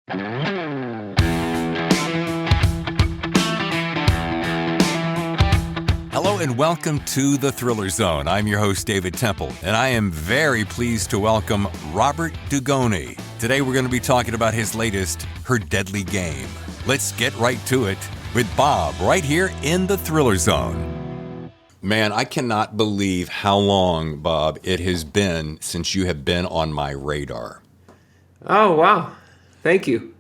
Hello and welcome to The Thriller Zone. I'm your host, David Temple, and I am very pleased to welcome Robert Dugoni. Today we're going to be talking about his latest, Her Deadly Game. Let's get right to it with Bob right here in The Thriller Zone. Man, I cannot believe how long, Bob, it has been since you have been on my radar. Oh, wow. Thank you.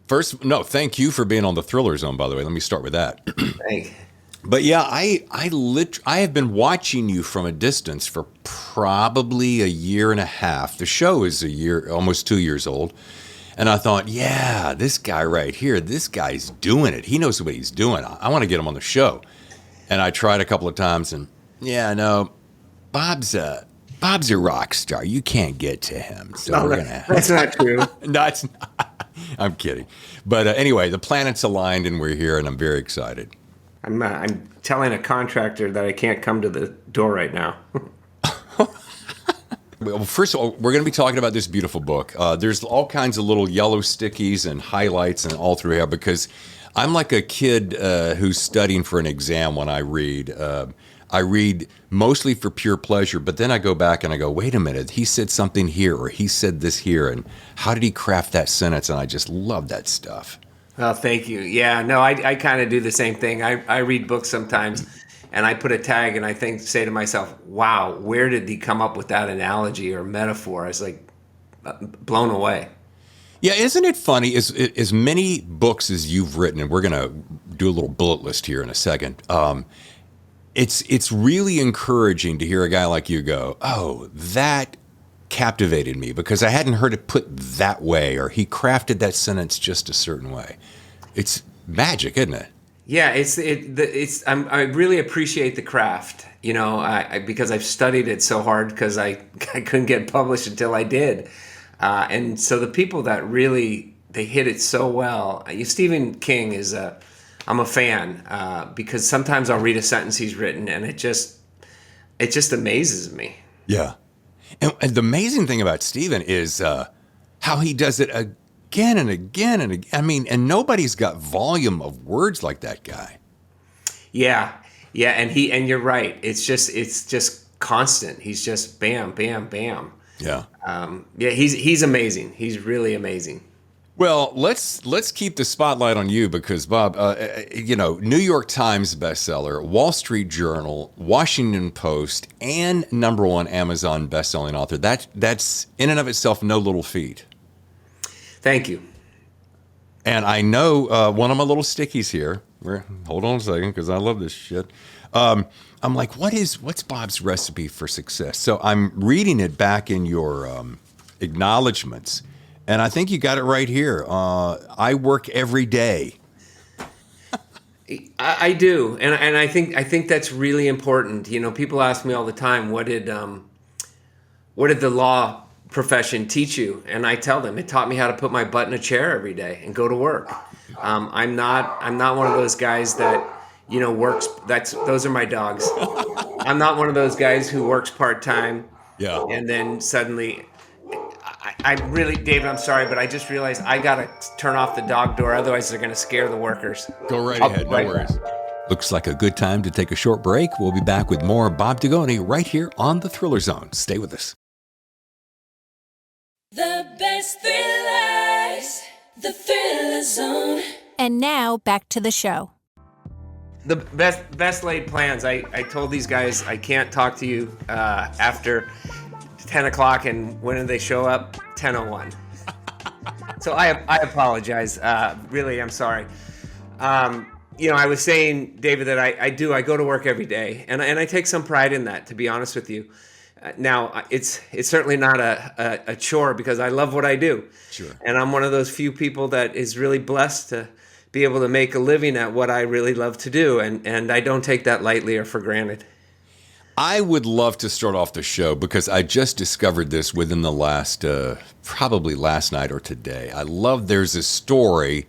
Thank you for being on The Thriller Zone, by the way. Let me start with that. Thanks. But yeah, I have been watching you from a distance for probably a year and a half. The show is almost 2 years old. And I thought, yeah, this guy right here, this guy's doing it. He knows what he's doing. I want to get him on the show. And I tried a couple of times and Bob's a rock star. You can't get to him. So that's not true. No, it's not. I'm kidding. But anyway, the planets aligned and we're here and I'm very excited. I'm telling a contractor that I can't come to the door right now. Well, first of all, we're going to be talking about this beautiful book. There's all kinds of little yellow stickies and highlights and all through here because I'm like a kid who's studying for an exam when I read. I read mostly for pure pleasure, but then I go back and I go, wait a minute, he said something here or he said this here, and how did he craft that sentence? And I just love that stuff. Oh, thank you. Yeah, no, I kind of do the same thing. I read books sometimes, and I put a tag, and I say to myself, wow, where did he come up with that analogy or metaphor? I was like blown away. Yeah, isn't it funny? As many books as you've written, and we're going to do a little bullet list here in a second, it's really encouraging to hear a guy like you go, oh, that captivated me because I hadn't heard it put that way, or he crafted that sentence just a certain way. It's magic, isn't it? Yeah, I really appreciate the craft, because I've studied it so hard because I couldn't get published until I did, and so the people that really they hit it so well. Stephen King I'm a fan because sometimes I'll read a sentence he's written and it just amazes me. Yeah. And the amazing thing about Stephen is how he does it again and again and again. I mean, and nobody's got volume of words like that guy. Yeah, and you're right. It's just constant. He's just bam, bam, bam. Yeah. He's amazing. He's really amazing. Well, let's keep the spotlight on you because, Bob, New York Times bestseller, Wall Street Journal, Washington Post, and #1 Amazon bestselling author. That's in and of itself no little feat. Thank you. And I know one of my little stickies here. Hold on a second because I love this shit. I'm like, what's Bob's recipe for success? So I'm reading it back in your acknowledgments. And I think you got it right here. I work every day. I do, and I think that's really important. People ask me all the time, what did the law profession teach you? And I tell them it taught me how to put my butt in a chair every day and go to work. I'm not one of those guys that works. Those are my dogs. I'm not one of those guys who works part-time. Yeah. And then suddenly. I really, David, I'm sorry, but I just realized I got to turn off the dog door. Otherwise, they're going to scare the workers. Go right ahead. No worries. Looks like a good time to take a short break. We'll be back with more Bob Dugoni right here on The Thriller Zone. Stay with us. The best thrillers, The Thriller Zone. And now, back to the show. The best laid plans. I told these guys I can't talk to you after 10 o'clock, and when did they show up? 10:01. So I apologize. Really, I'm sorry. I was saying, David, that I go to work every day, and I take some pride in that, to be honest with you. Now, it's certainly not a chore because I love what I do. Sure. And I'm one of those few people that is really blessed to be able to make a living at what I really love to do, and I don't take that lightly or for granted. I would love to start off the show because I just discovered this within the last, probably last night or today. I love there's a story,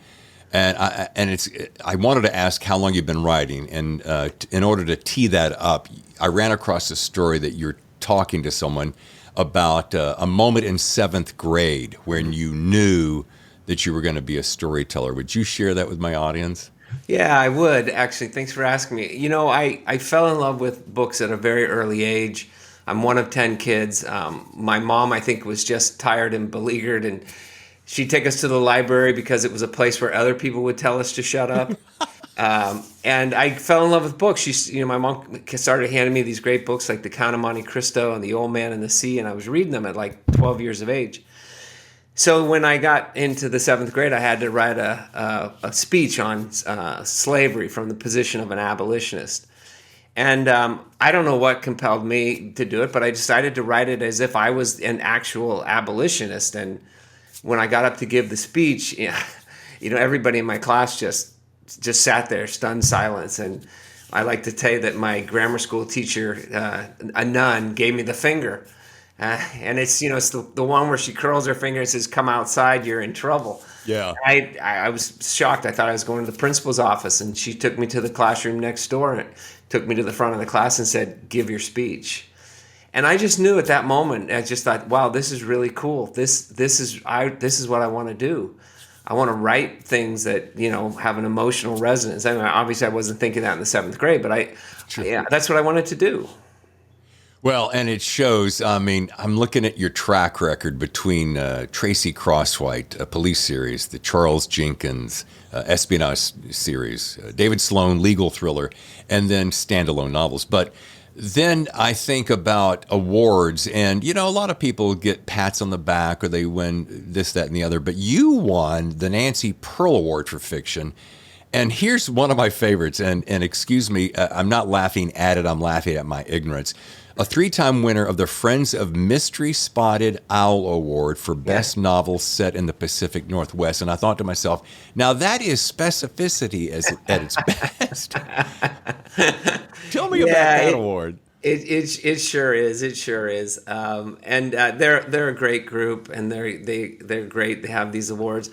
and I wanted to ask how long you've been writing, and in order to tee that up, I ran across a story that you're talking to someone about a moment in 7th grade when you knew that you were going to be a storyteller. Would you share that with my audience? Yeah, I would, actually. Thanks for asking me. You know, I fell in love with books at a very early age. I'm one of 10 kids. My mom, I think, was just tired and beleaguered, and she'd take us to the library because it was a place where other people would tell us to shut up. And I fell in love with books. My mom started handing me these great books like The Count of Monte Cristo and The Old Man and the Sea, and I was reading them at like 12 years of age. So when I got into the 7th grade, I had to write a speech on slavery from the position of an abolitionist. And I don't know what compelled me to do it, but I decided to write it as if I was an actual abolitionist. And when I got up to give the speech, everybody in my class just sat there, stunned silence. And I like to tell you that my grammar school teacher, a nun, gave me the finger. And it's the one where she curls her finger and says, "Come outside, you're in trouble." Yeah. I was shocked. I thought I was going to the principal's office, and she took me to the classroom next door and took me to the front of the class and said, "Give your speech." And I just knew at that moment, I just thought, wow, this is really cool. This is what I want to do. I want to write things that, have an emotional resonance. I mean, obviously I wasn't thinking that in the 7th grade, but that's what I wanted to do. Well, and it shows. I mean, I'm looking at your track record between Tracy Crosswhite, a police series, the Charles Jenkins espionage series, David Sloane, legal thriller, and then standalone novels. But then I think about awards, and, a lot of people get pats on the back or they win this, that, and the other. But you won the Nancy Pearl Award for fiction. And here's one of my favorites, and excuse me, I'm not laughing at it, I'm laughing at my ignorance. A 3-time winner of the Friends of Mystery Spotted Owl Award for Best Novel Set in the Pacific Northwest. And I thought to myself, now that is specificity at its best. Tell me about that award. It sure is. It sure is. And they're a great group, and they're great. They have these awards.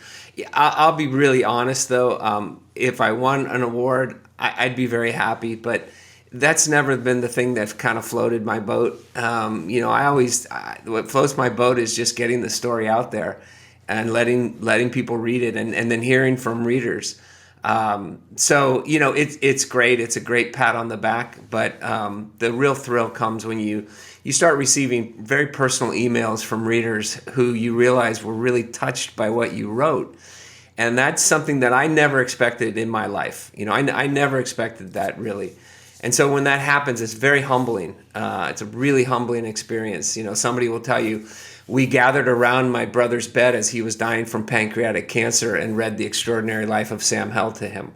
I'll be really honest though. If I won an award, I'd be very happy. But that's never been the thing that kind of floated my boat. What floats my boat is just getting the story out there and letting people read it, and then hearing from readers. It's great. It's a great pat on the back, but the real thrill comes when you start receiving very personal emails from readers who you realize were really touched by what you wrote. And that's something that I never expected in my life. I never expected that, really. And so when that happens, it's very humbling. It's a really humbling experience. Somebody will tell you, "We gathered around my brother's bed as he was dying from pancreatic cancer and read The Extraordinary Life of Sam Hell to him."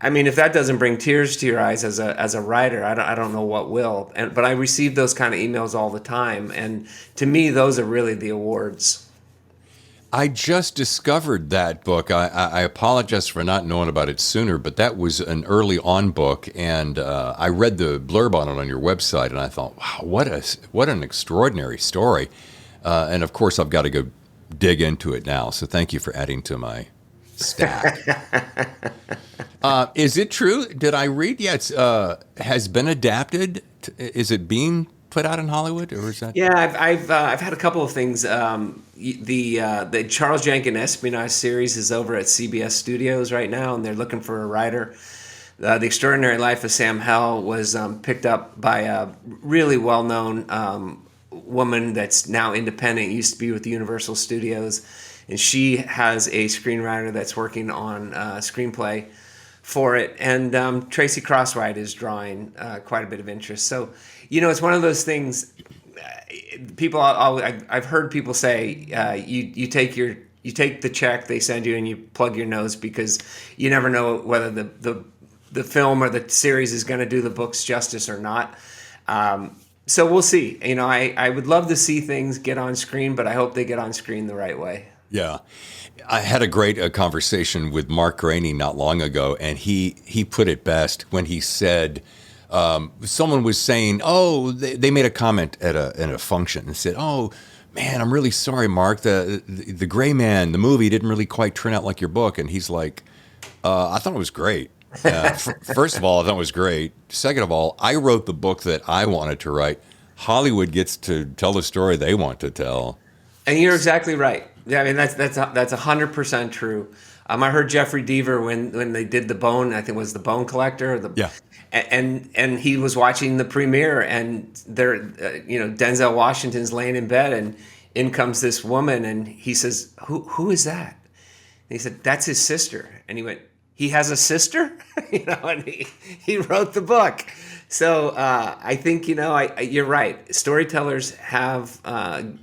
I mean, if that doesn't bring tears to your eyes as a writer, I don't know what will. But I receive those kind of emails all the time. And to me, those are really the awards. I just discovered that book. I apologize for not knowing about it sooner, but that was an early on book, and I read the blurb on it on your website, and I thought, wow, what an extraordinary story. And of course, I've got to go dig into it now. So thank you for adding to my stack. Is it true? Did I read? Yeah, it's has been adapted. Is it being put out in Hollywood, or is that? Yeah, I've had a couple of things. The Charles Jenkins espionage series is over at CBS Studios right now, and they're looking for a writer. The Extraordinary Life of Sam Hell was picked up by a really well-known woman that's now independent, used to be with Universal Studios, and she has a screenwriter that's working on a screenplay for it, and Tracy Crosswhite is drawing quite a bit of interest. So, it's one of those things. I've heard people say you take the check they send you and you plug your nose, because you never know whether the film or the series is going to do the books justice or not. So we'll see. I would love to see things get on screen, but I hope they get on screen the right way. Yeah. I had a great conversation with Mark Graney not long ago, and he put it best when he said, someone was saying, oh, they made a comment at a function and said, oh, man, I'm really sorry, Mark. The Gray Man, the movie didn't really quite turn out like your book. And he's like, I thought it was great. First of all, I thought it was great. Second of all, I wrote the book that I wanted to write. Hollywood gets to tell the story they want to tell. And you're exactly right. Yeah, I mean that's 100% true. I heard Jeffrey Deaver when they did the Bone. I think it was the Bone Collector. Or the, Yeah. And he was watching the premiere, and there, Denzel Washington's laying in bed, and in comes this woman, and he says, "Who is that?" And he said, "That's his sister." And he went, "He has a sister?" And he wrote the book. So I think, you're right. Storytellers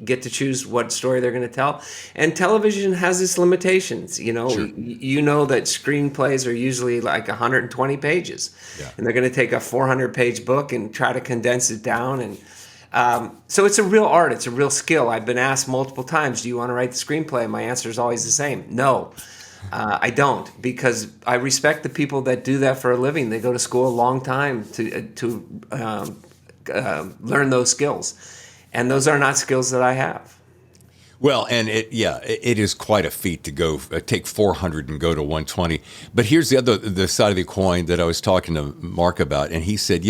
get to choose what story they're going to tell. And television has its limitations. Sure. You know that screenplays are usually like 120 pages. Yeah. And they're going to take a 400-page book and try to condense it down. And so it's a real art. It's a real skill. I've been asked multiple times, do you want to write the screenplay? And my answer is always the same. No. I don't, because I respect the people that do that for a living. They go to school a long time to learn those skills, and those are not skills that I have. Well, and it is quite a feat to go take 400 and go to 120. But here's the side of the coin that I was talking to Mark about, and he said,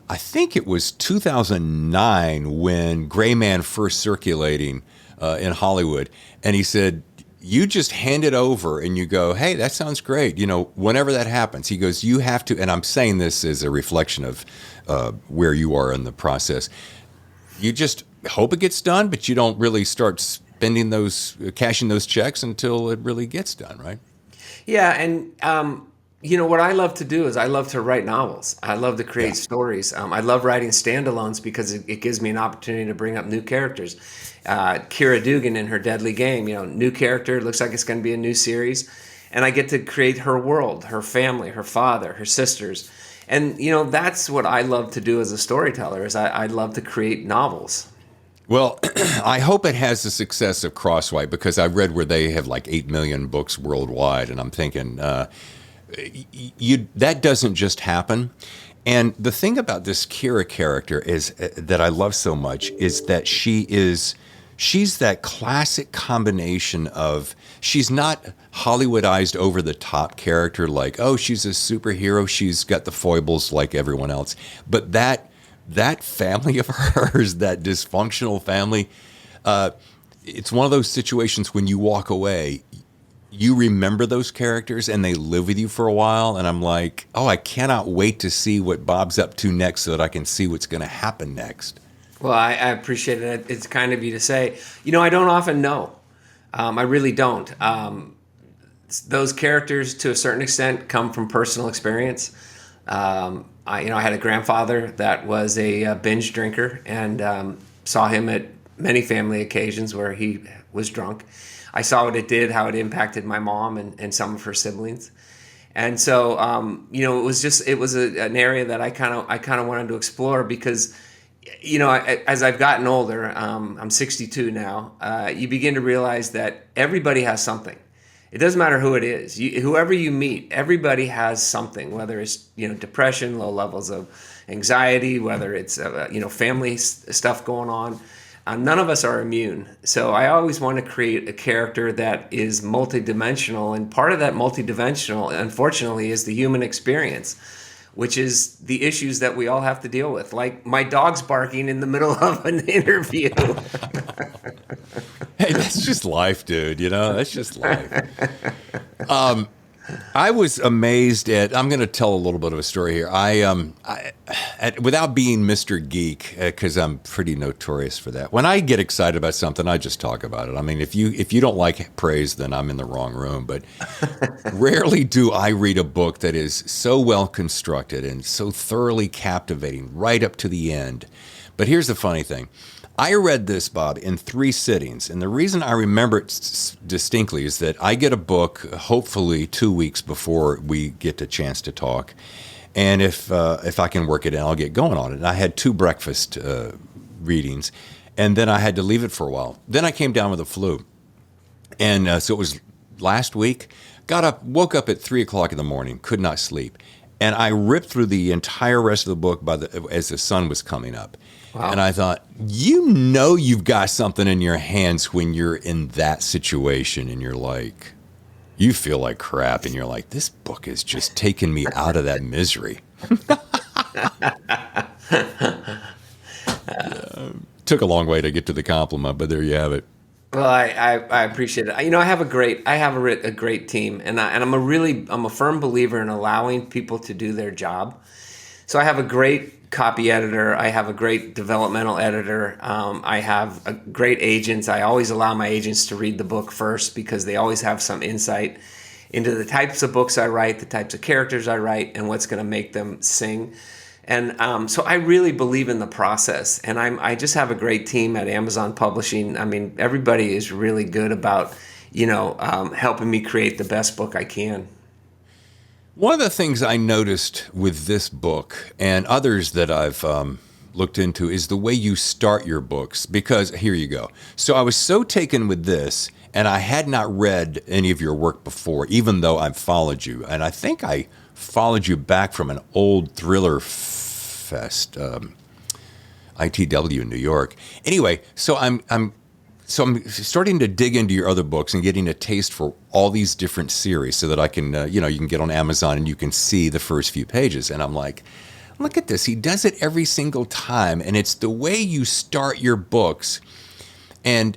I think it was 2009 when Gray Man first circulating in Hollywood, and he said, you just hand it over and you go, hey, that sounds great. Whenever that happens, he goes, you have to, and I'm saying this as a reflection of where you are in the process. You just hope it gets done, but you don't really start cashing those checks until it really gets done, right? Yeah, and what I love to do is I love to write novels. I love to create stories. I love writing standalones because it gives me an opportunity to bring up new characters. Keera Duggan in her Deadly Game, new character, looks like it's going to be a new series. And I get to create her world, her family, her father, her sisters. And, that's what I love to do as a storyteller, is I love to create novels. Well, I hope it has the success of Crosswhite, because I read where they have like 8 million books worldwide. And I'm thinking, that doesn't just happen. And the thing about this Keera character is that I love so much is that she's that classic combination of, she's not Hollywoodized over the top character like, oh, she's a superhero, she's got the foibles like everyone else. But that family of hers, that dysfunctional family, it's one of those situations when you walk away, you remember those characters and they live with you for a while. And I'm like, oh, I cannot wait to see what Bob's up to next so that I can see what's going to happen next. Well, I appreciate it. It's kind of you to say. I don't often know. I really don't. Those characters, to a certain extent, come from personal experience. I had a grandfather that was a binge drinker, and saw him at many family occasions where he was drunk. I saw what it did, how it impacted my mom and some of her siblings. And so, it was an area that I kind of wanted to explore because, as I've gotten older, I'm 62 now, you begin to realize that everybody has something. It doesn't matter who it is. Whoever you meet, everybody has something, whether it's, depression, low levels of anxiety, whether it's, family stuff going on. None of us are immune. So I always want to create a character that is multidimensional. And part of that multidimensional, unfortunately, is the human experience, which is the issues that we all have to deal with. Like my dog's barking in the middle of an interview. Hey, that's just life, dude. That's just life. I was amazed I'm going to tell a little bit of a story here. Without being Mr. Geek, because I'm pretty notorious for that. When I get excited about something, I just talk about it. I mean, if you don't like praise, then I'm in the wrong room. But rarely do I read a book that is so well constructed and so thoroughly captivating right up to the end. But here's the funny thing. I read this, Bob, in 3 sittings, and the reason I remember it distinctly is that I get a book hopefully 2 weeks before we get a chance to talk, and if I can work it in, I'll get going on it. And I had 2 breakfast readings, and then I had to leave it for a while. Then I came down with a flu, and so it was last week. Woke up at 3 o'clock in the morning, could not sleep, and I ripped through the entire rest of the book as the sun was coming up. Wow. And I thought, you've got something in your hands when you're in that situation and you're like, you feel like crap and you're like, this book is just taking me out of that misery. Took a long way to get to the compliment, but there you have it. Well, I appreciate it. You know, I have a great team, and I'm a firm believer in allowing people to do their job. So I have a great copy editor. I have a great developmental editor. I have a great agents. I always allow my agents to read the book first because they always have some insight into the types of books I write, the types of characters I write, and what's going to make them sing. And so I really believe in the process, and I just have a great team at Amazon Publishing. I mean, everybody is really good about, helping me create the best book I can. One of the things I noticed with this book and others that I've looked into is the way you start your books, because here you go. So I was so taken with this, and I had not read any of your work before, even though I've followed you. And I think I followed you back from an old thriller fest, ITW in New York. Anyway, so I'm starting to dig into your other books and getting a taste for all these different series so that I can, you can get on Amazon and you can see the first few pages. And I'm like, look at this. He does it every single time. And it's the way you start your books. And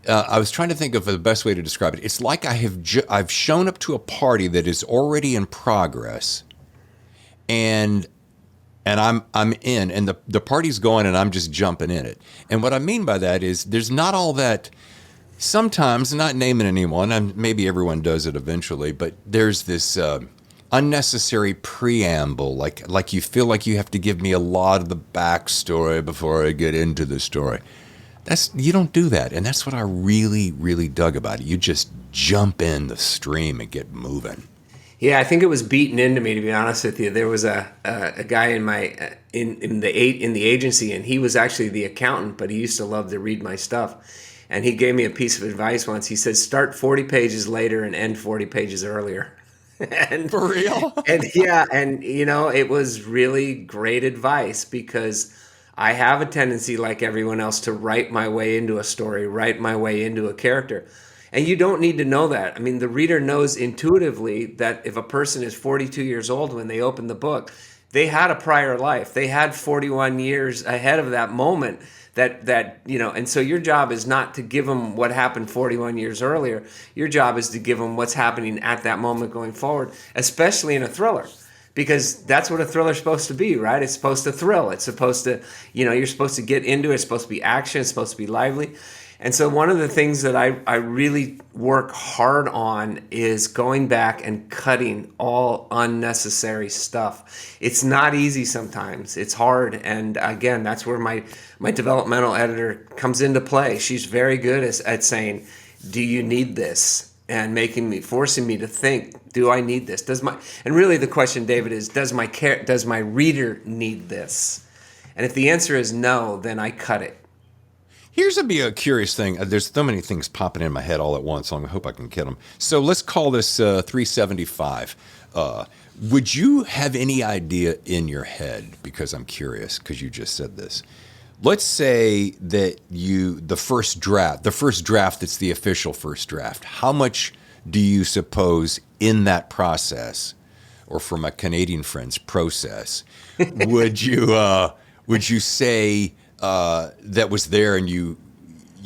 I was trying to think of the best way to describe it. It's like I've shown up to a party that is already in progress, and I'm in, and the party's going, and I'm just jumping in it. And what I mean by that is there's not all that. Sometimes, not naming anyone, and maybe everyone does it eventually, but there's this unnecessary preamble, like you feel like you have to give me a lot of the backstory before I get into the story. You don't do that, and that's what I really, really dug about it. You just jump in the stream and get moving. Yeah, I think it was beaten into me, to be honest with you. There was a guy in the agency, and he was actually the accountant, but he used to love to read my stuff. And he gave me a piece of advice once. He said, "Start 40 pages later and end 40 pages earlier." And for real? And yeah, and it was really great advice because I have a tendency, like everyone else, to write my way into a story, write my way into a character. And you don't need to know that. I mean, the reader knows intuitively that if a person is 42 years old when they open the book, they had a prior life. They had 41 years ahead of that moment and so your job is not to give them what happened 41 years earlier. Your job is to give them what's happening at that moment going forward, especially in a thriller. Because that's what a thriller's supposed to be, right? It's supposed to thrill. It's supposed to, you're supposed to get into it. It's supposed to be action. It's supposed to be lively. And so one of the things that I really work hard on is going back and cutting all unnecessary stuff. It's not easy sometimes. It's hard. And again, that's where my developmental editor comes into play. She's very good at saying, do you need this? And forcing me to think, do I need this? And really the question, David, is does my reader need this? And if the answer is no, then I cut it. Here's a curious thing. There's so many things popping in my head all at once, so I hope I can get them. So let's call this 375. Would you have any idea in your head, because I'm curious, because you just said this, let's say that the first draft that's the official first draft, how much do you suppose in that process, or for my Canadian friends, process, would you say that was there and you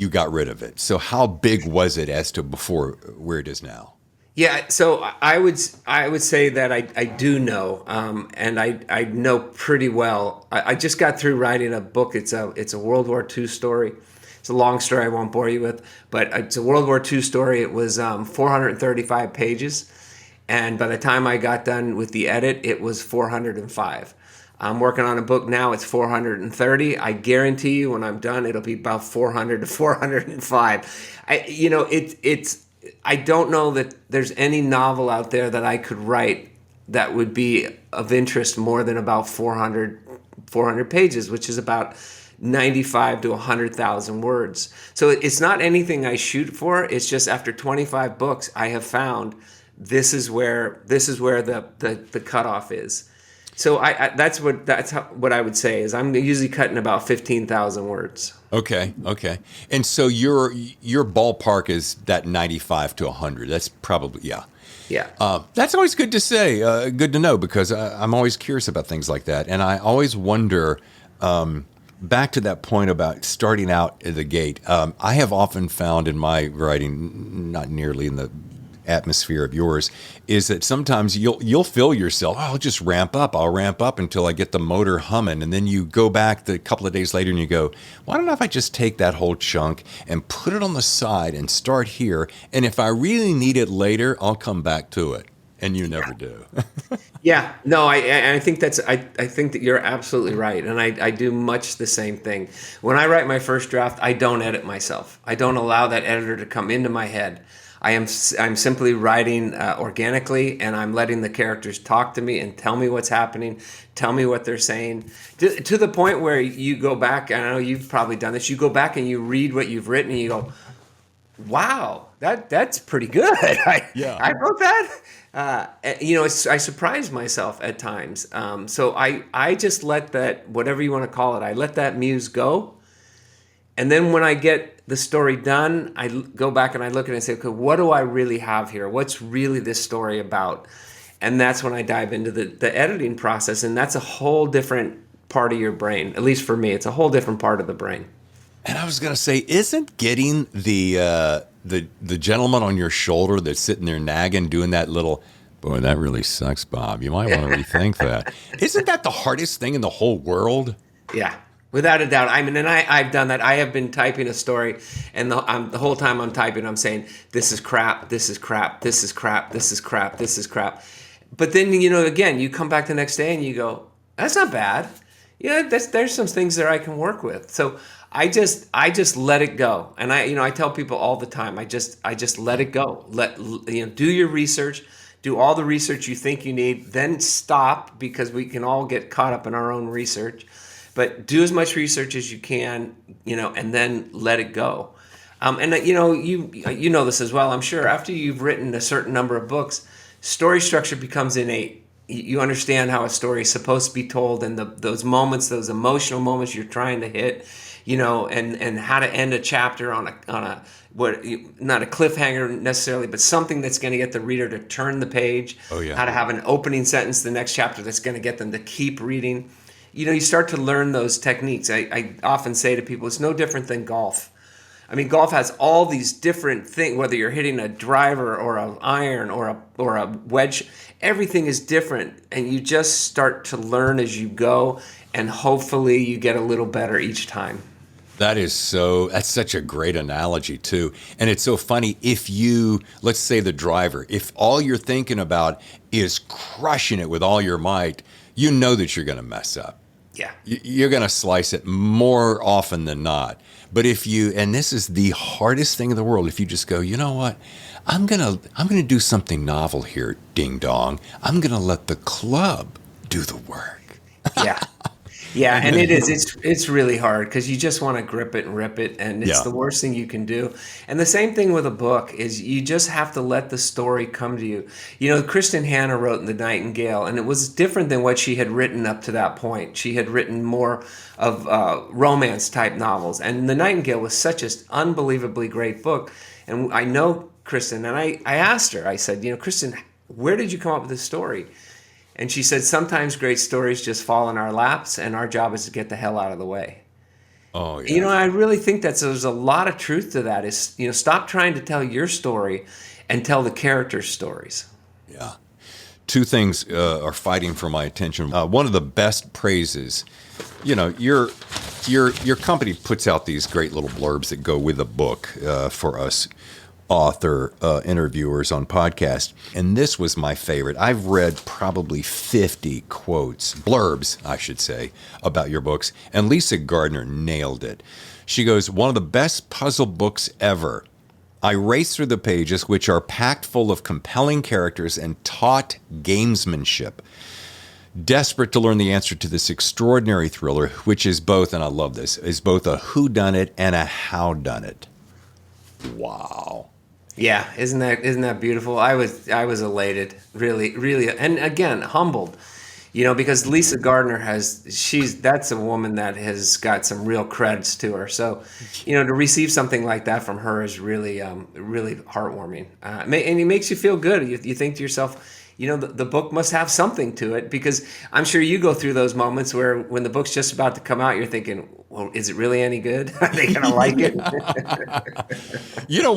got rid of it? So how big was it as to before where it is now? Yeah, so I would say that I do know, and I know pretty well. I just got through writing a book. It's a World War II story. It's a long story I won't bore you with, but it's a World War II story. It was 435 pages, and by the time I got done with the edit, it was 405. I'm working on a book now. It's 430. I guarantee you, when I'm done, it'll be about 400 to 405. I don't know that there's any novel out there that I could write that would be of interest more than about 400 pages, which is about 95 to 100,000 words. So it's not anything I shoot for. It's just after 25 books, I have found this is where the cutoff is. So that's what I would say is I'm usually cutting about 15,000 words. Okay. And so your ballpark is that 95 to 100. That's probably, yeah. Yeah. That's always good to say, good to know, because I'm always curious about things like that. And I always wonder, back to that point about starting out at the gate, I have often found in my writing, not nearly in the atmosphere of yours, is that sometimes you'll feel yourself, oh, I'll just ramp up. I'll ramp up until I get the motor humming. And then you go back a couple of days later and you go, why don't I just take that whole chunk and put it on the side and start here? And if I really need it later, I'll come back to it. And you never do. Yeah, no, I think I think that you're absolutely right, and I do much the same thing. When I write my first draft, I don't edit myself. I don't allow that editor to come into my head. I'm simply writing organically, and I'm letting the characters talk to me and tell me what's happening, tell me what they're saying, to the point where you go back. I know you've probably done this. You go back and you read what you've written, and you go, "Wow, that's pretty good. I wrote that." I surprise myself at times. So I just let that, whatever you want to call it, I let that muse go. And then when I get the story done, I go back and I look at it and say, okay, what do I really have here? What's really this story about? And that's when I dive into the editing process. And that's a whole different part of your brain. At least for me, it's a whole different part of the brain. And I was going to say, isn't getting the gentleman on your shoulder that's sitting there nagging, doing that little, boy, that really sucks, Bob. You might want to rethink that. Isn't that the hardest thing in the whole world? Yeah, without a doubt. I mean, and I've done that. I have been typing a story, and the whole time I'm typing, I'm saying, this is crap, this is crap, this is crap, this is crap, this is crap. But then, again, you come back the next day and you go, that's not bad. There's some things there I can work with. So I just let it go. And I tell people all the time, I just let it go. Do your research, do all the research you think you need, then stop, because we can all get caught up in our own research. But do as much research as you can, and then let it go. You know this as well, I'm sure. After you've written a certain number of books, story structure becomes innate. You understand how a story is supposed to be told, and those moments, those emotional moments you're trying to hit, and how to end a chapter on a not a cliffhanger necessarily, but something that's going to get the reader to turn the page. Oh, yeah. How to have an opening sentence the next chapter that's going to get them to keep reading. You start to learn those techniques. I often say to people, it's no different than golf. I mean, golf has all these different things, whether you're hitting a driver or an iron or a wedge, everything is different. And you just start to learn as you go, and hopefully you get a little better each time. That's such a great analogy too. And it's so funny, let's say the driver, if all you're thinking about is crushing it with all your might, you know that you're going to mess up. Yeah. You're going to slice it more often than not. But and this is the hardest thing in the world, if you just go, you know what, I'm going to do something novel here, ding dong. I'm going to let the club do the work. Yeah. Yeah, and it's really hard, because you just want to grip it and rip it, and it's the worst thing you can do. And the same thing with a book is you just have to let the story come to you. Kristen Hanna wrote in The Nightingale, and it was different than what she had written up to that point. She had written more of romance type novels, and The Nightingale was such an unbelievably great book. And I know Kristen, and I asked her, I said, Kristen, where did you come up with this story? And she said, sometimes great stories just fall in our laps, and our job is to get the hell out of the way. Oh, yeah. I really think that there's a lot of truth to that. Is stop trying to tell your story and tell the characters' stories. Yeah. Two things are fighting for my attention. One of the best praises, your company puts out these great little blurbs that go with the book for us author interviewers on podcast, and this was my favorite. I've read probably 50 blurbs, I should say, about your books, and Lisa Gardner nailed it. She goes, one of the best puzzle books ever. I race through the pages, which are packed full of compelling characters and taut gamesmanship. Desperate to learn the answer to this extraordinary thriller, which is both, and I love this, is both a whodunit and a howdunit. Wow. Yeah, isn't that beautiful? I was elated, really, really, and again humbled, because Lisa Gardner that's a woman that has got some real creds to her. So, to receive something like that from her is really, really heartwarming, and it makes you feel good. You think to yourself, the book must have something to it, because I'm sure you go through those moments where when the book's just about to come out, you're thinking, well, is it really any good? Are they going to like it?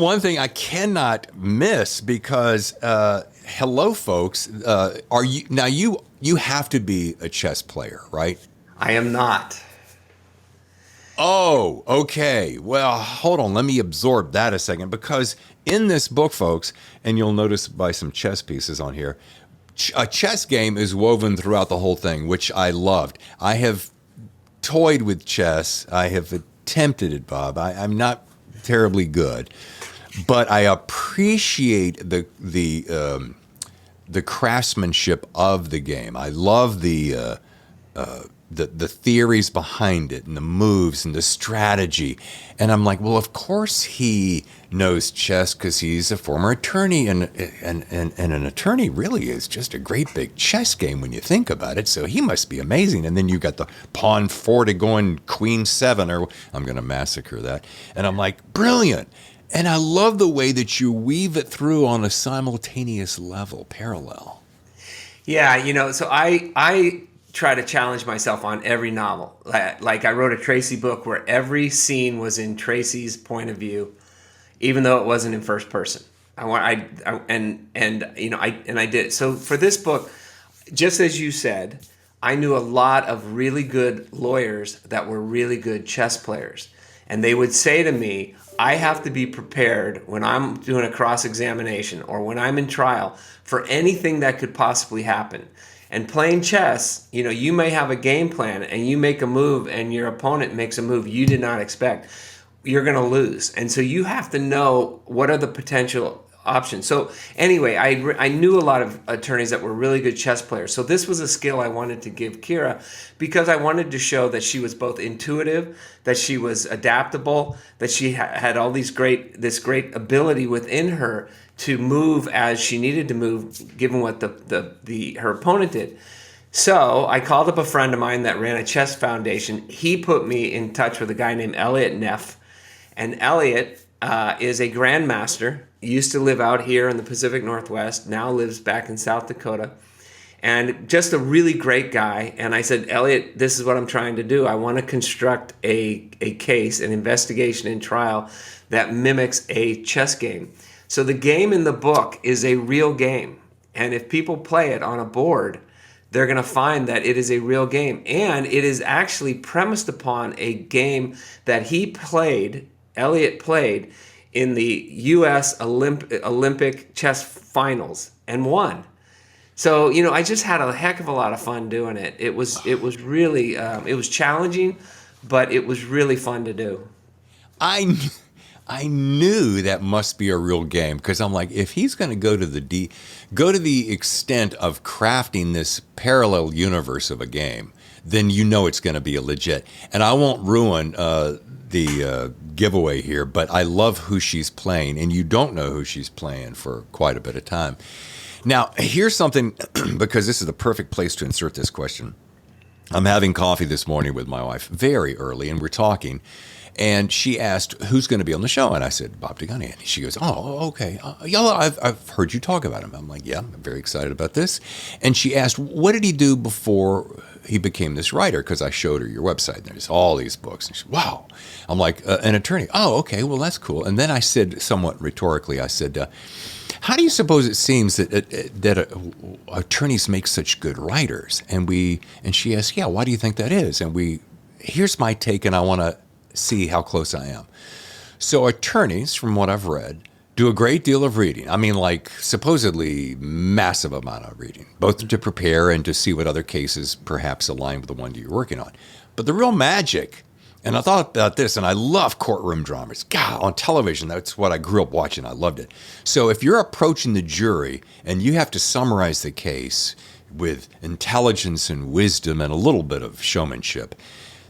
One thing I cannot miss, because hello, folks, are you now? You have to be a chess player, right? I am not. Oh, okay. Well, hold on. Let me absorb that a second, because in this book, folks, and you'll notice by some chess pieces on here, a chess game is woven throughout the whole thing, which I loved. I have toyed with chess. I have attempted it, Bob. I'm not terribly good, but I appreciate the craftsmanship of the game. I love the theories behind it and the moves and the strategy. And I'm like, well, of course he knows chess, because he's a former attorney, and an attorney really is just a great big chess game when you think about it. So he must be amazing. And then you got the pawn 4 to going queen 7, or I'm going to massacre that. And I'm like, brilliant. And I love the way that you weave it through on a simultaneous level, parallel. Yeah, so I try to challenge myself on every novel. Like I wrote a Tracy book where every scene was in Tracy's point of view, even though it wasn't in first person. I did. So for this book, just as you said, I knew a lot of really good lawyers that were really good chess players, and they would say to me, I have to be prepared when I'm doing a cross-examination or when I'm in trial for anything that could possibly happen. And playing chess, you may have a game plan and you make a move and your opponent makes a move you did not expect. You're going to lose. And so you have to know what are the potential options. So anyway, I knew a lot of attorneys that were really good chess players. So this was a skill I wanted to give Keera, because I wanted to show that she was both intuitive, that she was adaptable, that she had all this great ability within her to move as she needed to move, given what her opponent did. So I called up a friend of mine that ran a chess foundation. He put me in touch with a guy named Elliot Neff. And Elliot is a grandmaster, used to live out here in the Pacific Northwest, now lives back in South Dakota, and just a really great guy. And I said, Elliot, this is what I'm trying to do. I want to construct a case, an investigation and trial that mimics a chess game. So the game in the book is a real game. And if people play it on a board, they're going to find that it is a real game. And it is actually premised upon a game that Elliot played in the U.S. Olympic chess finals and won. So, I just had a heck of a lot of fun doing it. It was really, it was challenging, but it was really fun to do. I knew that must be a real game, because I'm like, if he's going to go to the extent of crafting this parallel universe of a game, then it's going to be a legit. And I won't ruin the giveaway here, but I love who she's playing, and you don't know who she's playing for quite a bit of time. Now, here's something, because this is the perfect place to insert this question. I'm having coffee this morning with my wife very early, and we're talking. And she asked, who's going to be on the show? And I said, Bob Dugoni. And she goes, oh, okay. I've heard you talk about him. I'm like, yeah, I'm very excited about this. And she asked, what did he do before he became this writer? Because I showed her your website. And there's all these books. And she said, wow. I'm like, an attorney. Oh, okay. Well, that's cool. And then I said, somewhat rhetorically, I said, how do you suppose it seems that attorneys make such good writers? And she asked, yeah, why do you think that is? And here's my take, and I want to see how close I am. So attorneys, from what I've read, do a great deal of reading. I mean, like supposedly massive amount of reading, both to prepare and to see what other cases perhaps align with the one you're working on. But the real magic, and I thought about this, and I love courtroom dramas. God, on television, that's what I grew up watching. I loved it. So if you're approaching the jury and you have to summarize the case with intelligence and wisdom and a little bit of showmanship,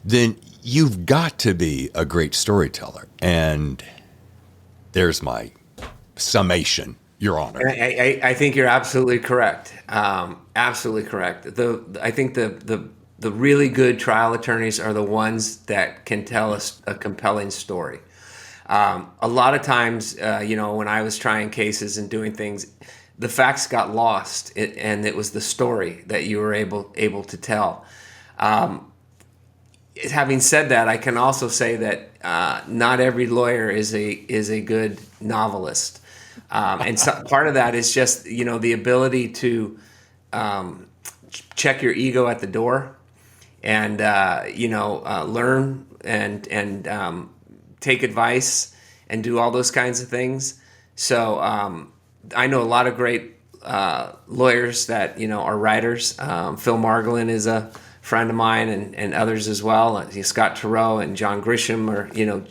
then you've got to be a great storyteller. And there's my summation, Your Honor. I think you're absolutely correct. Absolutely correct. I think the really good trial attorneys are the ones that can tell us a compelling story. A lot of times, when I was trying cases and doing things, the facts got lost, and it was the story that you were able to tell. Having said that, I can also say that not every lawyer is a good novelist, and so, part of that is just the ability to check your ego at the door, and learn and take advice and do all those kinds of things. So I know a lot of great lawyers that are writers. Phil Margolin is a friend of mine, and others as well. Scott Turow and John Grisham,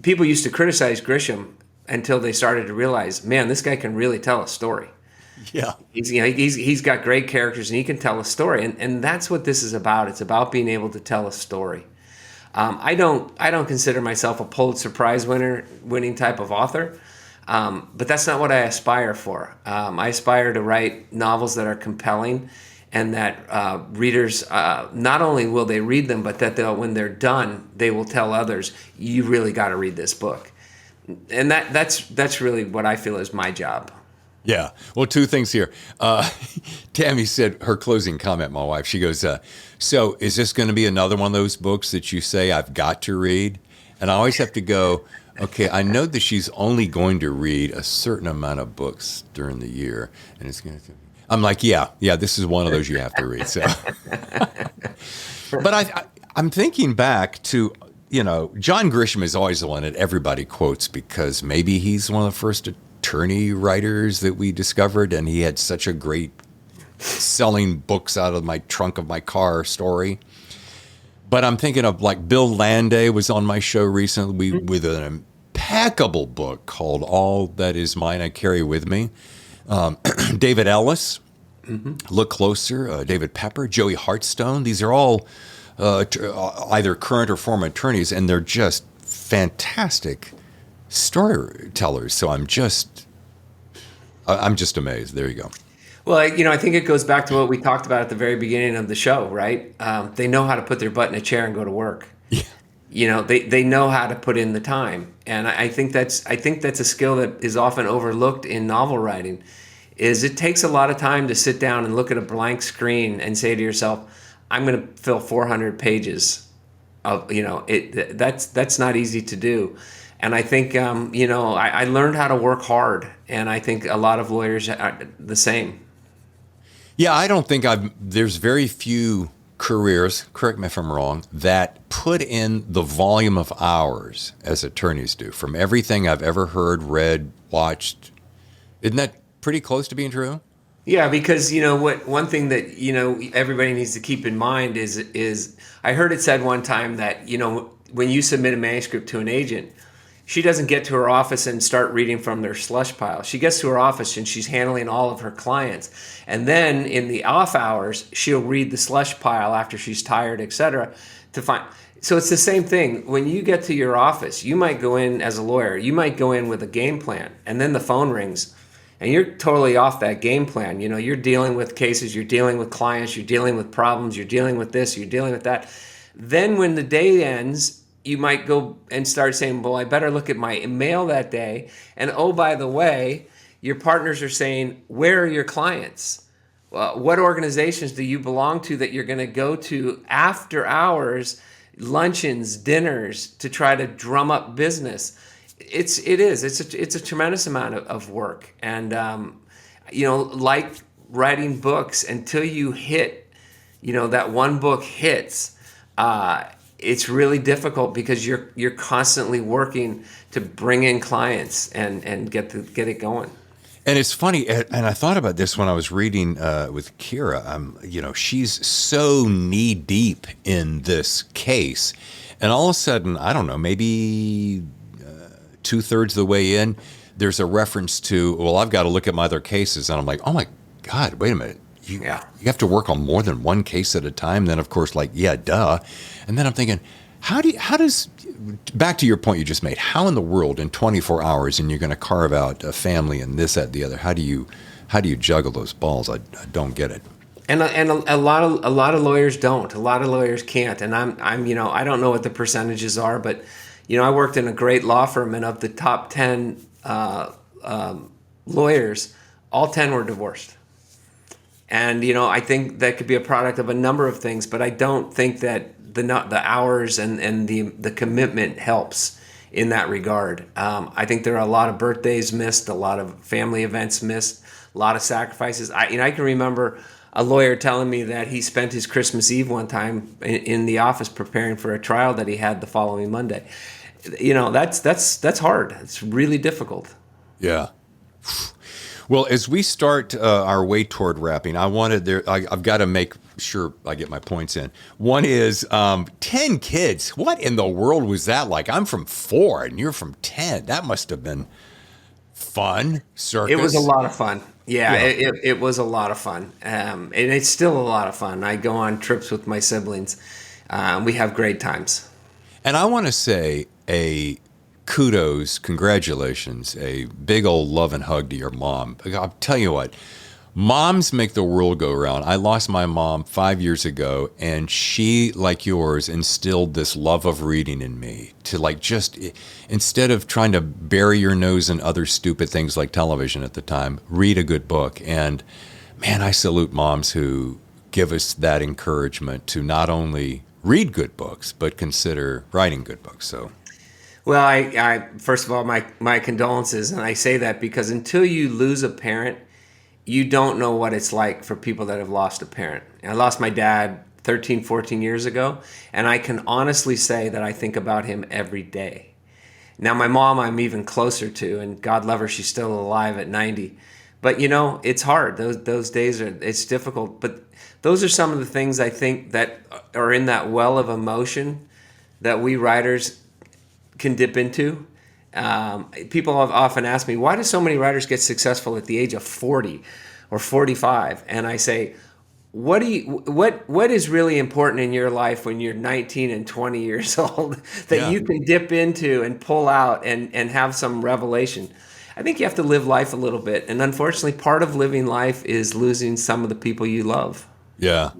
people used to criticize Grisham until they started to realize, man, this guy can really tell a story. Yeah. He's got great characters and he can tell a story. And that's what this is about. It's about being able to tell a story. I don't consider myself a Pulitzer Prize winning type of author. But that's not what I aspire for. I aspire to write novels that are compelling, and that readers, not only will they read them, but that when they're done, they will tell others, you really got to read this book. And that's really what I feel is my job. Yeah. Well, two things here. Tammy said her closing comment, my wife, she goes, so is this going to be another one of those books that you say I've got to read? And I always have to go, okay, I know that she's only going to read a certain amount of books during the year. And it's going to, I'm like, yeah, this is one of those you have to read. So, but I'm thinking back to, John Grisham is always the one that everybody quotes because maybe he's one of the first attorney writers that we discovered, and he had such a great selling books out of my trunk of my car story. But I'm thinking of like Bill Landay was on my show recently with an impeccable book called All That Is Mine I Carry With Me. David Ellis, Look Closer, David Pepper, Joey Hartstone. These are all either current or former attorneys, and they're just fantastic storytellers. So I'm just amazed. There you go. Well, I think it goes back to what we talked about at the very beginning of the show, right? They know how to put their butt in a chair and go to work. Yeah. They know how to put in the time, and I think that's a skill that is often overlooked in novel writing. Is it takes a lot of time to sit down and look at a blank screen and say to yourself, I'm going to fill 400 pages of that's not easy to do. And I think I learned how to work hard, and I think a lot of lawyers are the same. Yeah, I don't think there's very few careers, correct me if I'm wrong, that put in the volume of hours as attorneys do. From everything I've ever heard, read, watched, isn't that pretty close to being true? Yeah, because one thing that everybody needs to keep in mind is I heard it said one time that when you submit a manuscript to an agent, she doesn't get to her office and start reading from their slush pile. She gets to her office and she's handling all of her clients. And then in the off hours, she'll read the slush pile after she's tired, etc. to find. So it's the same thing. When you get to your office, you might go in as a lawyer, you might go in with a game plan, and then the phone rings and you're totally off that game plan. You're dealing with cases, you're dealing with clients, you're dealing with problems, you're dealing with this, you're dealing with that. Then when the day ends, you might go and start saying, well, I better look at my mail that day. And oh, by the way, your partners are saying, where are your clients? What organizations do you belong to that you're going to go to after hours, luncheons, dinners, to try to drum up business? It's a tremendous amount of work. And, like writing books, until you hit, that one book hits, it's really difficult because you're constantly working to bring in clients and get it going. And it's funny, and I thought about this when I was reading with Keera. She's so knee deep in this case, and all of a sudden, I don't know, maybe 2/3 of the way in, there's a reference to, well, I've got to look at my other cases, and I'm like, oh my God, wait a minute. You have to work on more than one case at a time. Then, of course, duh. And then I'm thinking, how does, back to your point you just made, how in the world in 24 hours and you're going to carve out a family and this, that, the other? How do you juggle those balls? I don't get it. And a lot of lawyers don't. A lot of lawyers can't. And I'm I don't know what the percentages are, but I worked in a great law firm, and of the top 10 lawyers, all 10 were divorced. And, I think that could be a product of a number of things, but I don't think that the hours and the commitment helps in that regard. I think there are a lot of birthdays missed, a lot of family events missed, a lot of sacrifices. I can remember a lawyer telling me that he spent his Christmas Eve one time in the office preparing for a trial that he had the following Monday. That's hard. It's really difficult. Yeah. Well, as we start our way toward wrapping, I've got to make sure I get my points in. One is 10 kids. What in the world was that like? I'm from 4 and you're from 10. That must have been fun. Circus. It was a lot of fun. Yeah. It was a lot of fun. And it's still a lot of fun. I go on trips with my siblings. We have great times. And I want to say kudos, congratulations, a big old love and hug to your mom. I'll tell you what, moms make the world go round. I lost my mom 5 years ago, and she, like yours, instilled this love of reading in me to just, instead of trying to bury your nose in other stupid things like television at the time, read a good book. And man, I salute moms who give us that encouragement to not only read good books, but consider writing good books. So. Well, I first of all, my condolences, and I say that because until you lose a parent, you don't know what it's like for people that have lost a parent. I lost my dad 13, 14 years ago, and I can honestly say that I think about him every day. Now, my mom, I'm even closer to, and God love her, she's still alive at 90. But, it's hard. Those days it's difficult. But those are some of the things I think that are in that well of emotion that we writers can dip into. People have often asked me, why do so many writers get successful at the age of 40 or 45? And I say, what is really important in your life when you're 19 and 20 years old that you can dip into and pull out and have some revelation? I think you have to live life a little bit. And unfortunately, part of living life is losing some of the people you love. Yeah.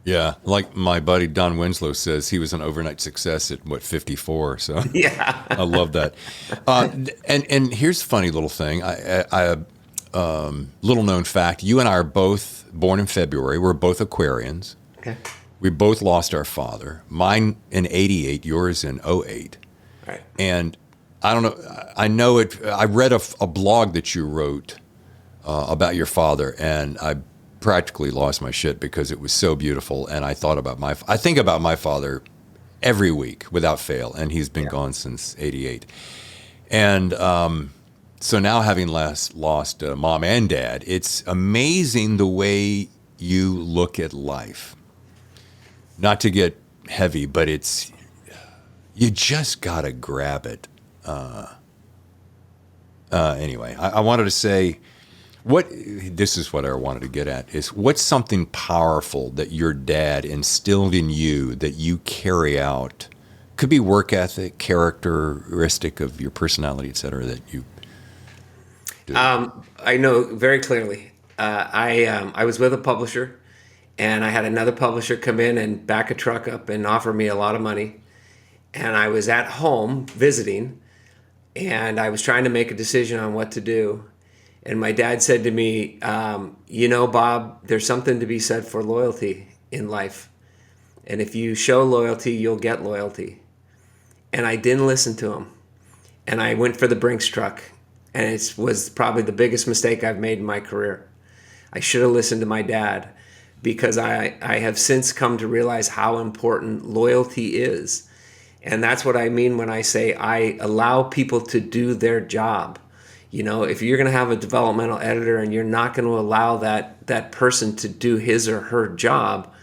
Yeah, like my buddy Don Winslow says, he was an overnight success at 54. So yeah, I love that. And here's a funny little thing. I little known fact: you and I are both born in February. We're both Aquarians. Okay. We both lost our father. Mine in '88, yours in '08. Right. And I don't know. I know it. I read a blog that you wrote about your father, and I practically lost my shit because it was so beautiful. And I think about my father every week without fail, and he's been gone since '88. And so now, having lost mom and dad, it's amazing the way you look at life. Not to get heavy, but you just gotta grab it. Anyway, I wanted to say, this is what I wanted to get at, is what's something powerful that your dad instilled in you that you carry out? Could be work ethic, characteristic of your personality, et cetera, that you do. I know very clearly. I was with a publisher, and I had another publisher come in and back a truck up and offer me a lot of money. And I was at home visiting, and I was trying to make a decision on what to do. And my dad said to me, Bob, there's something to be said for loyalty in life. And if you show loyalty, you'll get loyalty. And I didn't listen to him. And I went for the Brinks truck. And it was probably the biggest mistake I've made in my career. I should have listened to my dad, because I have since come to realize how important loyalty is. And that's what I mean when I say I allow people to do their job. If you're going to have a developmental editor and you're not going to allow that person to do his or her job,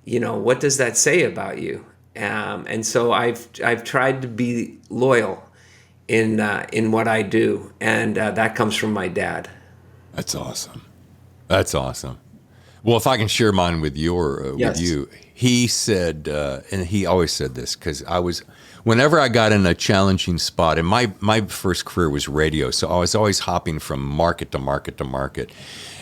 what does that say about you? And so I've tried to be loyal in what I do, and that comes from my dad. That's awesome. That's awesome. Well, if I can share mine with Yes. with you, he said, and he always said this, because whenever I got in a challenging spot, and my first career was radio, so I was always hopping from market to market to market,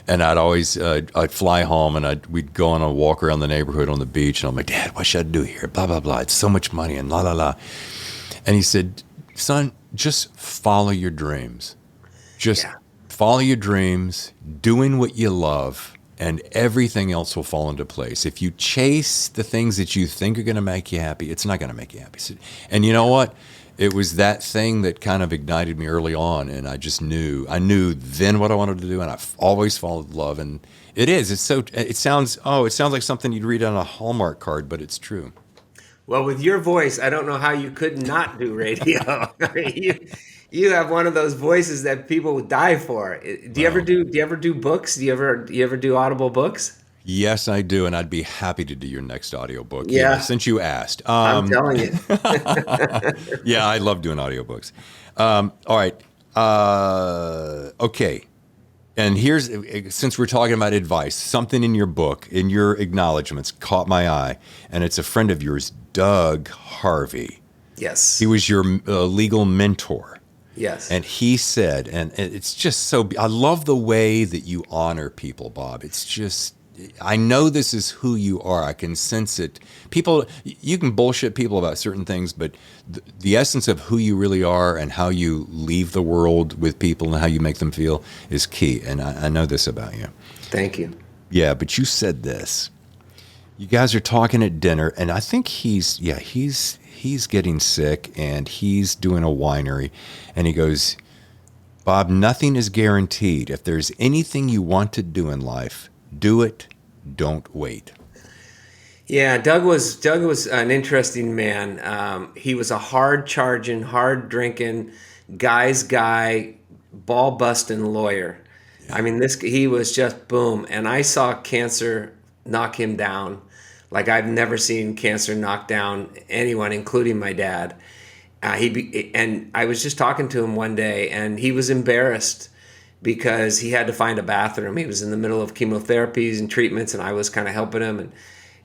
and I'd fly home, and we'd go on a walk around the neighborhood on the beach, and I'm like, Dad, what should I do here? Blah, blah, blah. It's so much money, and la, la, la. And he said, son, just follow your dreams. Just follow your dreams, doing what you love, and everything else will fall into place. If you chase the things that you think are going to make you happy, it's not going to make you happy. And you know what? It was that thing that kind of ignited me early on, and I just knew. I knew then what I wanted to do, and I've always followed love. And it sounds like something you'd read on a Hallmark card, but it's true. Well, with your voice, I don't know how you could not do radio. I mean, you have one of those voices that people would die for. Do you ever do books? Do you ever do audible books? Yes, I do, and I'd be happy to do your next audiobook. Yeah. Since you asked. I'm telling you. Yeah, I love doing audiobooks. All right. Okay. And since we're talking about advice, something in your book, in your acknowledgments, caught my eye, and it's a friend of yours, Doug Harvey. Yes. He was your legal mentor. Yes. And he said, and it's just so, I love the way that you honor people, Bob. It's just, I know this is who you are. I can sense it. People, you can bullshit people about certain things, but the essence of who you really are and how you leave the world with people and how you make them feel is key. And I know this about you. Thank you. Yeah, but you said this. You guys are talking at dinner, and I think he's getting sick, and he's doing a winery, and he goes, Bob, nothing is guaranteed. If there's anything you want to do in life, do it. Don't wait. Yeah, Doug was an interesting man. He was a hard charging, hard drinking, guy's guy, ball busting lawyer. Yeah. I mean, he was just boom. And I saw cancer knock him down like I've never seen cancer knock down anyone, including my dad. And I was just talking to him one day, and he was embarrassed because he had to find a bathroom. He was in the middle of chemotherapies and treatments, and I was kind of helping him. And,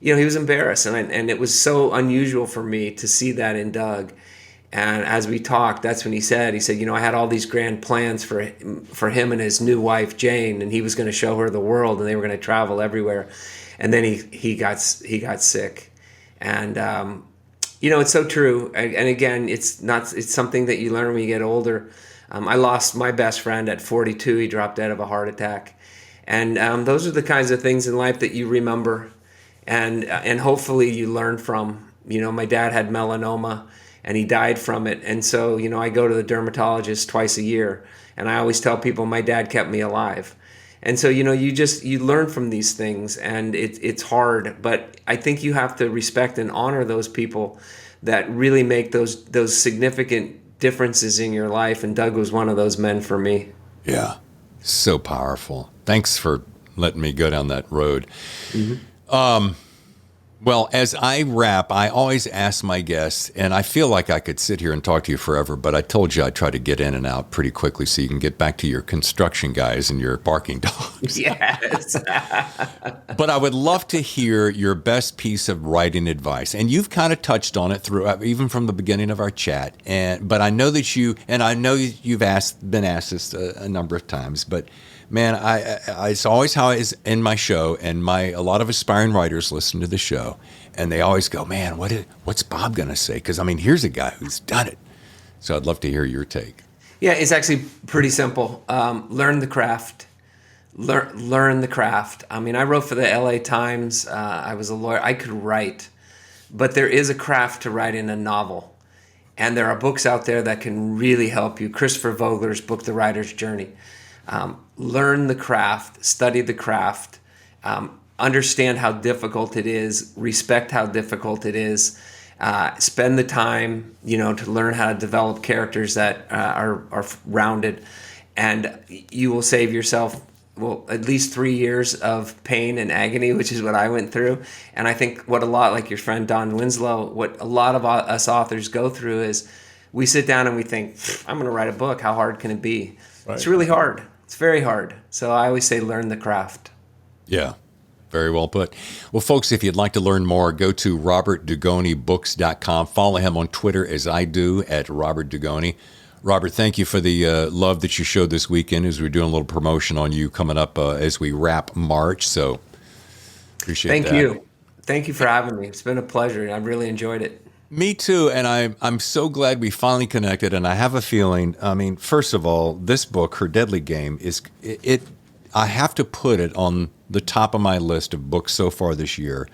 he was embarrassed. And it was so unusual for me to see that in Doug. And as we talked, that's when he said, I had all these grand plans for him and his new wife, Jane, and he was going to show her the world, and they were going to travel everywhere. And then he got sick. And, it's so true. And again, it's something that you learn when you get older. I lost my best friend at 42. He dropped dead of a heart attack. And those are the kinds of things in life that you remember and hopefully you learn from. My dad had melanoma and he died from it. And so, I go to the dermatologist twice a year, and I always tell people my dad kept me alive. And so, you learn from these things, and it's hard, but I think you have to respect and honor those people that really make those significant differences in your life. And Doug was one of those men for me. Yeah. So powerful. Thanks for letting me go down that road. Mm-hmm. Well, as I wrap, I always ask my guests, and I feel like I could sit here and talk to you forever, but I told you I'd try to get in and out pretty quickly so you can get back to your construction guys and your barking dogs. Yes. But I would love to hear your best piece of writing advice. And you've kind of touched on it throughout, even from the beginning of our chat. But I know that you've been asked this a number of times, but man, it's always how it is in my show, and a lot of aspiring writers listen to the show, and they always go, man, what's Bob going to say? Because, here's a guy who's done it. So I'd love to hear your take. Yeah, it's actually pretty simple. Learn the craft. Learn the craft. I wrote for the LA Times. I was a lawyer. I could write, but there is a craft to writing a novel. And there are books out there that can really help you. Christopher Vogler's book, The Writer's Journey. Learn the craft, study the craft, understand how difficult it is, respect how difficult it is, spend the time, to learn how to develop characters that are rounded, and you will save yourself, at least 3 years of pain and agony, which is what I went through. And I think what a lot, like your friend Don Winslow, what a lot of us authors go through is we sit down and we think, I'm going to write a book. How hard can it be? Right. It's really hard. It's very hard. So I always say learn the craft. Yeah, very well put. Well, folks, if you'd like to learn more, go to robertdugonibooks.com. Follow him on Twitter, as I do, at Robert Dugoni. Robert, thank you for the love that you showed this weekend as we're doing a little promotion on you coming up as we wrap March. So appreciate that. Thank you. Thank you for having me. It's been a pleasure. I really enjoyed it. Me too, and I'm so glad we finally connected. And I have a feeling. I mean, first of all, this book, Her Deadly Game, is it. I have to put it on the top of my list of books so far this year.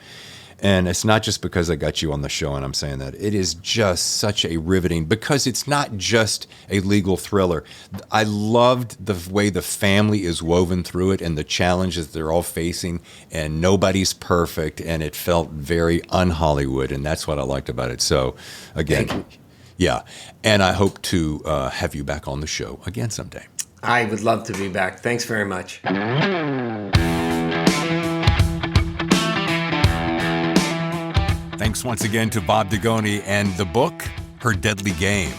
And it's not just because I got you on the show and I'm saying that. It is just such a riveting, because it's not just a legal thriller. I loved the way the family is woven through it and the challenges they're all facing, and nobody's perfect, and it felt very un-Hollywood, and that's what I liked about it. So, again, yeah. And I hope to have you back on the show again someday. I would love to be back. Thanks very much. Thanks once again to Bob Dugoni and the book, Her Deadly Game.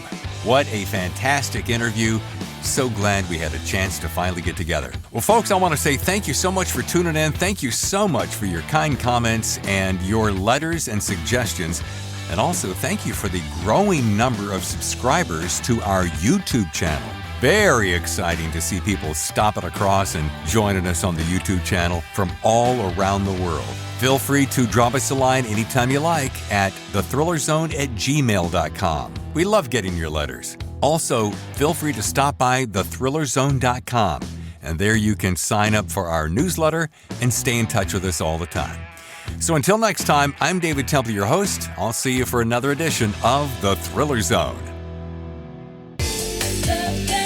What a fantastic interview. So glad we had a chance to finally get together. Well, folks, I want to say thank you so much for tuning in. Thank you so much for your kind comments and your letters and suggestions. And also, thank you for the growing number of subscribers to our YouTube channel. Very exciting to see people stopping across and joining us on the YouTube channel from all around the world. Feel free to drop us a line anytime you like at thethrillerzone@gmail.com. We love getting your letters. Also, feel free to stop by thethrillerzone.com, and there you can sign up for our newsletter and stay in touch with us all the time. So until next time, I'm David Temple, your host. I'll see you for another edition of The Thriller Zone. The